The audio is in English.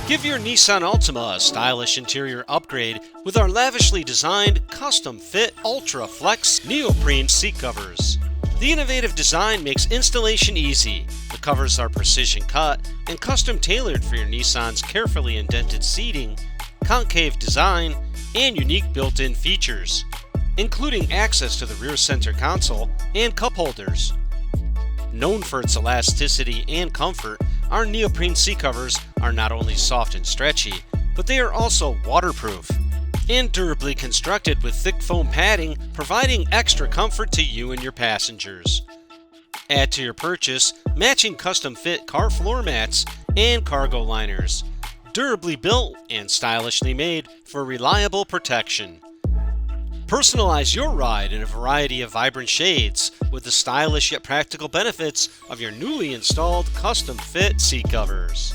Give your Nissan Altima a stylish interior upgrade with our lavishly designed, custom-fit, ultra-flex neoprene seat covers. The innovative design makes installation easy. The covers are precision cut and custom tailored for your Nissan's carefully indented seating, concave design, and unique built-in features, including access to the rear center console and cup holders. Known for its elasticity and comfort, our neoprene seat covers are not only soft and stretchy, but they are also waterproof and durably constructed with thick foam padding, providing extra comfort to you and your passengers. Add to your purchase matching custom-fit car floor mats and cargo liners, durably built and stylishly made for reliable protection. Personalize your ride in a variety of vibrant shades with the stylish yet practical benefits of your newly installed custom-fit seat covers.